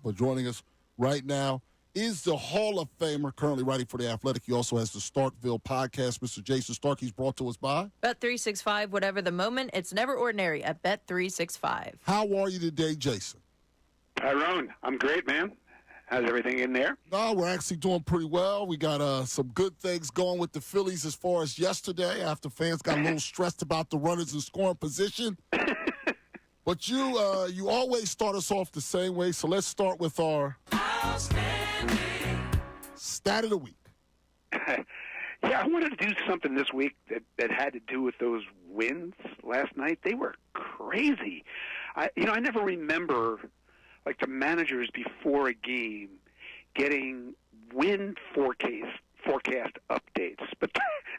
But joining us right now is the Hall of Famer, currently writing for The Athletic. He also has the Starkville podcast, Mr. Jayson Stark. He's brought to us by Bet365, whatever the moment, it's never ordinary at Bet365. How are you today, Jason? Tyrone, I'm great, man. How's everything in there? No, we're actually doing pretty well. We got some good things going with the Phillies as far as yesterday after fans got a little stressed about the runners in scoring position. But you always start us off the same way, so let's start with our stat of the week. Yeah, I wanted to do something this week that had to do with those wins last night. They were crazy. I never remember like the managers before a game getting win forecast updates, but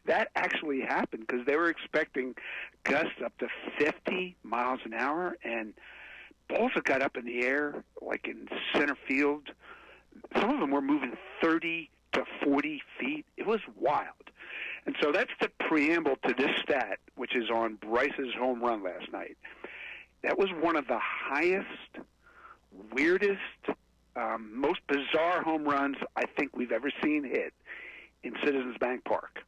that actually happened because they were expecting gusts up to 50 miles an hour, and balls that got up in the air, like in center field, some of them were moving 30 to 40 feet. It was wild. And so that's the preamble to this stat, which is on Bryce's home run last night. That was one of the highest, weirdest, most bizarre home runs I think we've ever seen hit in Citizens Bank Park.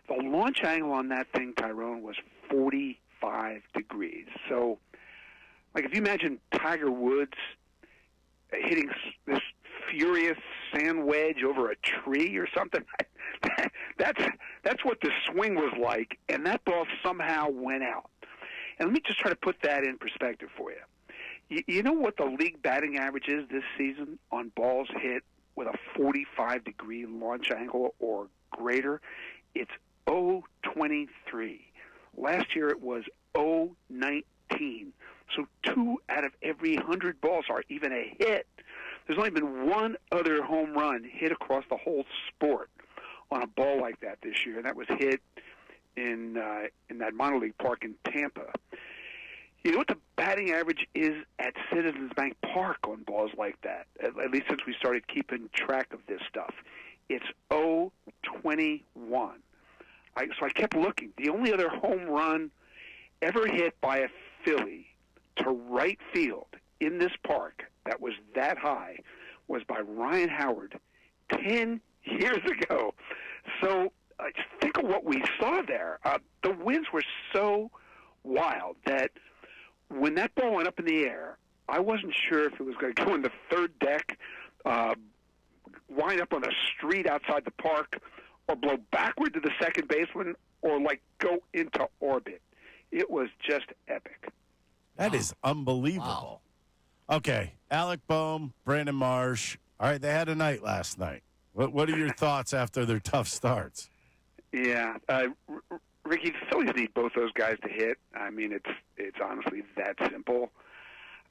The launch angle on that thing, Tyrone, was 45 degrees. So, like if you imagine Tiger Woods hitting this furious sand wedge over a tree or something, that's what the swing was like, and that ball somehow went out. And let me just try to put that in perspective for you. You know what the league batting average is this season on balls hit with a 45-degree launch angle or greater? It's 0.23. Last year it was 0.19. So 2 out of every 100 balls are even a hit. There's only been one other home run hit across the whole sport on a ball like that this year, and that was hit in that minor league park in Tampa. You know what the batting average is at Citizens Bank Park on balls like that, at least since we started keeping track of this stuff? It's 0.21. So I kept looking. The only other home run ever hit by a Philly to right field in this park that was that high was by Ryan Howard 10 years ago. So think of what we saw there. The winds were so wild that when that ball went up in the air, I wasn't sure if it was going to go in the third deck, wind up on the street outside the park, or blow backward to the second baseman, or like go into orbit. It was just epic. That is unbelievable. Wow. Okay, Alec Boehm, Brandon Marsh. All right, they had a night last night. What are your thoughts after their tough starts? Yeah, Ricky, the Phillies need both those guys to hit. I mean, it's honestly that simple.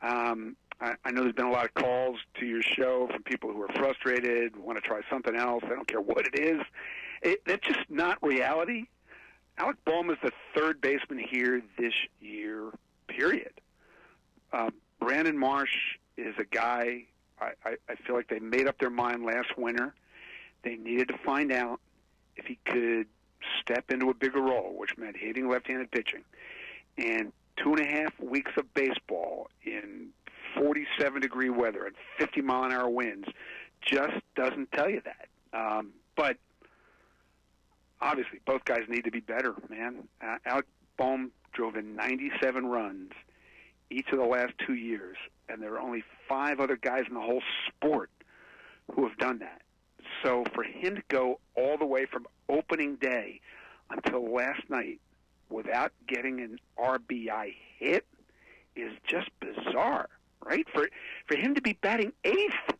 I know there's been a lot of calls to your show from people who are frustrated, want to try something else. They don't care what it is. That's just not reality. Alec Boehm is the third baseman here this year, period. Brandon Marsh is a guy, I feel like they made up their mind last winter. They needed to find out if he could step into a bigger role, which meant hitting left-handed pitching. And 2.5 weeks of baseball in 47-degree weather and 50-mile-an-hour winds just doesn't tell you that. But obviously, both guys need to be better, man. Alec Boehm drove in 97 runs each of the last 2 years, and there are only 5 other guys in the whole sport who have done that. So for him to go all the way from opening day until last night without getting an RBI hit is just bizarre, right? For him to be batting 8th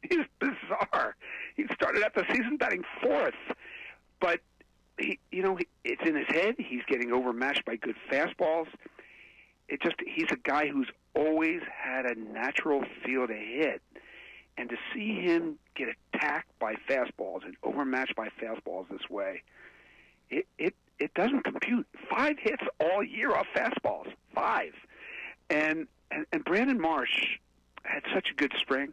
is bizarre. He started out the season batting 4th, but it's in his head. He's getting overmatched by good fastballs. He's a guy who's always had a natural feel to hit, and to see him get attacked by fastballs and overmatched by fastballs this way, it doesn't compute. 5 hits all year off fastballs. 5. And Brandon Marsh had such a good spring.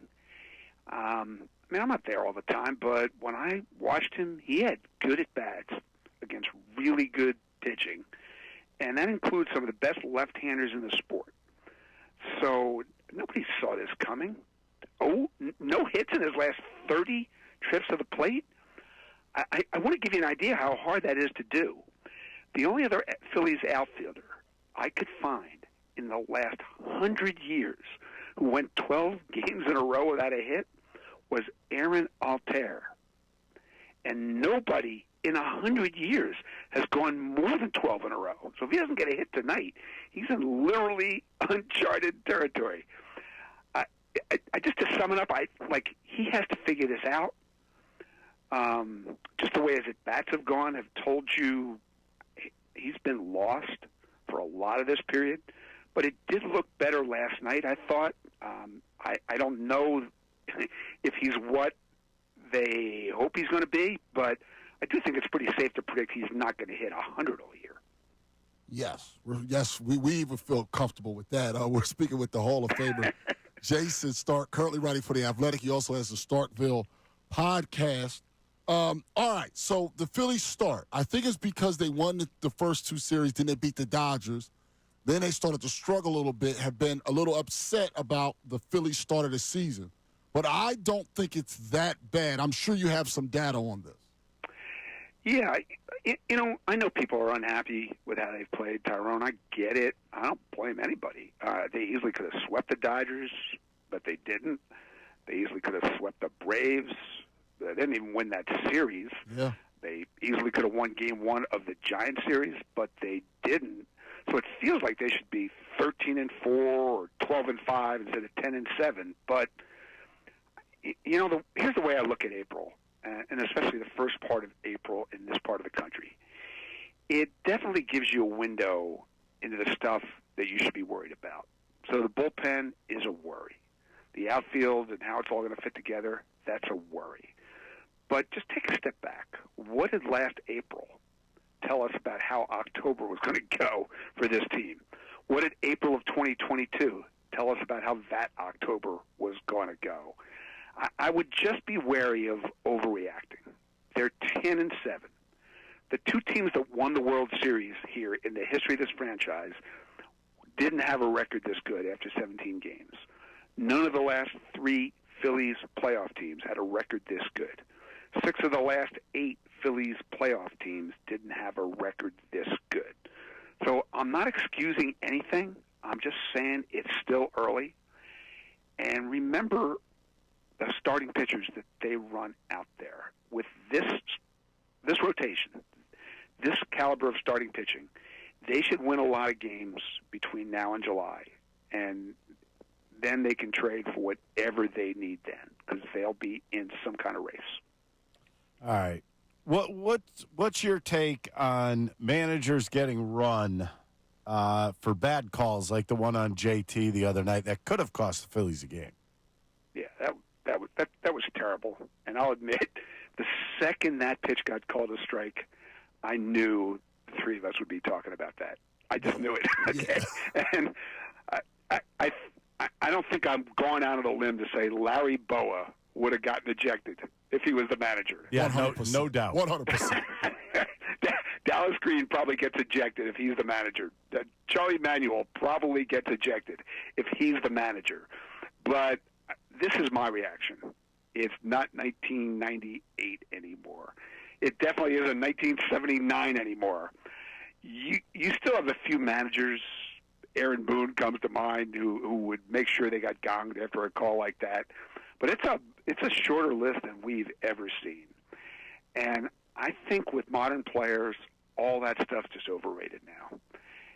I mean, I'm not there all the time, but when I watched him, he had good at-bats against really good pitching. And that includes some of the best left-handers in the sport. So nobody saw this coming. no hits in his last 30 trips to the plate. I want to give you an idea how hard that is to do. The only other Phillies outfielder I could find in the last 100 years who went 12 games in a row without a hit was Aaron Altair. And nobody in 100 years has gone more than 12 in a row. So if he doesn't get a hit tonight, he's in literally uncharted territory. I just to sum it up, he has to figure this out. Just the way his at-bats have gone have told you he's been lost for a lot of this period. But it did look better last night, I thought. I don't know if he's what they hope he's going to be, but I do think it's pretty safe to predict he's not going to hit 100 all year. Yes. We even feel comfortable with that. We're speaking with the Hall of Famer, Jayson Stark, currently writing for The Athletic. He also has the Starkville podcast. All right, so the Phillies start. I think it's because they won the first two series, then they beat the Dodgers. Then they started to struggle a little bit, have been a little upset about the Phillies start of the season. But I don't think it's that bad. I'm sure you have some data on this. Yeah, I know people are unhappy with how they've played, Tyrone. I get it. I don't blame anybody. They easily could have swept the Dodgers, but they didn't. They easily could have swept the Braves. They didn't even win that series. Yeah. They easily could have won Game 1 of the Giants series, but they didn't. So it feels like they should be 13-4 or 12-5 instead of 10-7. But here's the way I look at April, and especially the first part of April in this part of the country. It definitely gives you a window into the stuff that you should be worried about. So the bullpen is a worry. The outfield and how it's all going to fit together, that's a worry. But just take a step back. What did last April tell us about how October was going to go for this team? What did April of 2022 tell us about how that October was going to go? I would just be wary of overreacting. They're 10-7. The two teams that won the World Series here in the history of this franchise didn't have a record this good after 17 games. None of the last three Phillies playoff teams had a record this good. 6 of the last 8 Phillies playoff teams didn't have a record this good. So I'm not excusing anything. I'm just saying it's still early. And remember the starting pitchers that they run out there. With this rotation, this caliber of starting pitching, they should win a lot of games between now and July. And then they can trade for whatever they need then, because they'll be in some kind of race. All right. What's your take on managers getting run for bad calls like the one on JT the other night that could have cost the Phillies a game? Yeah, that was terrible. And I'll admit, the second that pitch got called a strike, I knew the three of us would be talking about that. I just knew it. Okay, yeah. And I don't think I'm going out on a limb to say Larry Boa would have gotten ejected if he was the manager. Yeah, no doubt. 100%. Dallas Green probably gets ejected if he's the manager. Charlie Manuel probably gets ejected if he's the manager. But this is my reaction. It's not 1998 anymore. It definitely isn't 1979 anymore. You still have a few managers. Aaron Boone comes to mind who would make sure they got gonged after a call like that. But it's a shorter list than we've ever seen. And I think with modern players, all that stuff's just overrated now.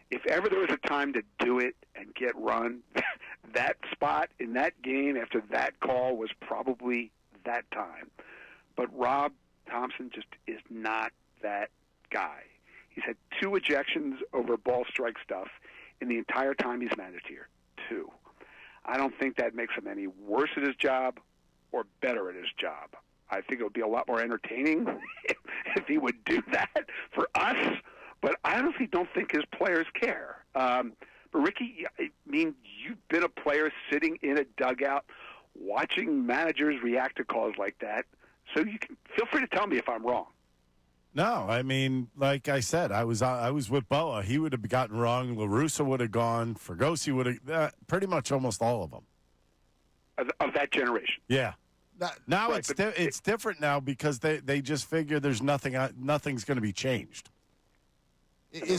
If ever there was a time to do it and get run, that spot in that game after that call was probably that time. But Rob Thompson just is not that guy. He's had 2 ejections over ball strike stuff in the entire time he's managed here. 2. I don't think that makes him any worse at his job or better at his job. I think it would be a lot more entertaining if he would do that for us, but I honestly don't think his players care. But, Ricky, I mean, you've been a player sitting in a dugout watching managers react to calls like that, so you can feel free to tell me if I'm wrong. No, I mean, like I said, I was with Boa. He would have gotten wrong. La Russa would have gone. Fregosi would have pretty much almost all of them. of that generation. Yeah. Now Right, it's different now because they just figure there's nothing's going to be changed.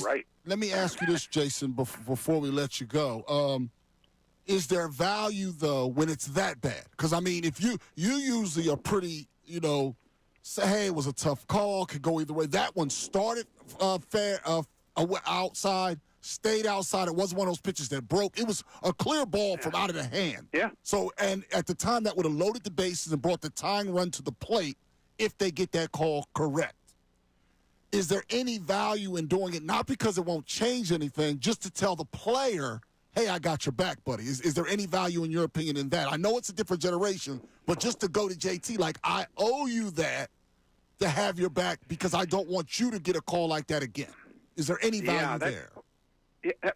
Right. Let me ask you this, Jason, before we let you go. Is there value, though, when it's that bad? Because, I mean, if you usually are pretty, say, hey, it was a tough call, could go either way. That one started fair outside, stayed outside. It wasn't one of those pitches that broke. It was a clear ball from out of the hand. Yeah. So, and at the time, that would have loaded the bases and brought the tying run to the plate if they get that call correct. Is there any value in doing it, not because it won't change anything, just to tell the player, hey, I got your back, buddy? Is there any value, in your opinion, in that? I know it's a different generation, but just to go to JT, like, I owe you that to have your back because I don't want you to get a call like that again. Is there any value there? Yeah,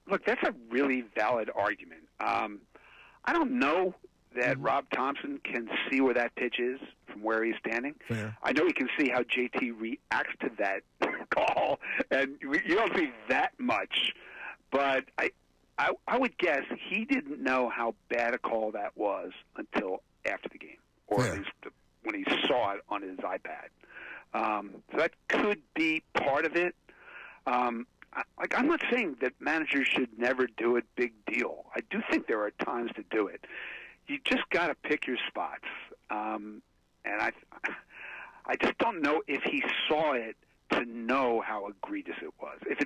look, that's a really valid argument. I don't know that Rob Thompson can see where that pitch is from where he's standing. Fair. I know he can see how JT reacts to that call, and you don't see that much. But I would guess he didn't know how bad a call that was until after the game, or at least when he saw it on his iPad. So that could be part of it. I'm not saying that managers should never do a big deal. I do think there are times to do it. You just got to pick your spots. And I just don't know if he saw it to know how egregious it was. If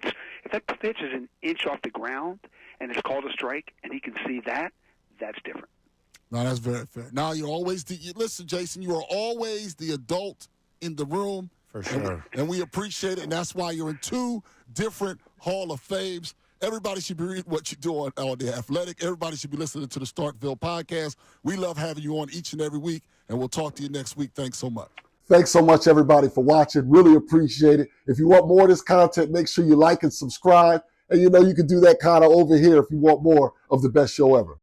that pitch is an inch off the ground and it's called a strike and he can see that, that's different. No, that's very fair. Now, listen, Jason, you are always the adult in the room. For sure. And we appreciate it, and that's why you're in 2 different Hall of Fames. Everybody should be reading what you do on The Athletic. Everybody should be listening to the Starkville podcast. We love having you on each and every week, and we'll talk to you next week. Thanks so much. Thanks so much, everybody, for watching. Really appreciate it. If you want more of this content, make sure you like and subscribe. And you can do that kind of over here if you want more of the best show ever.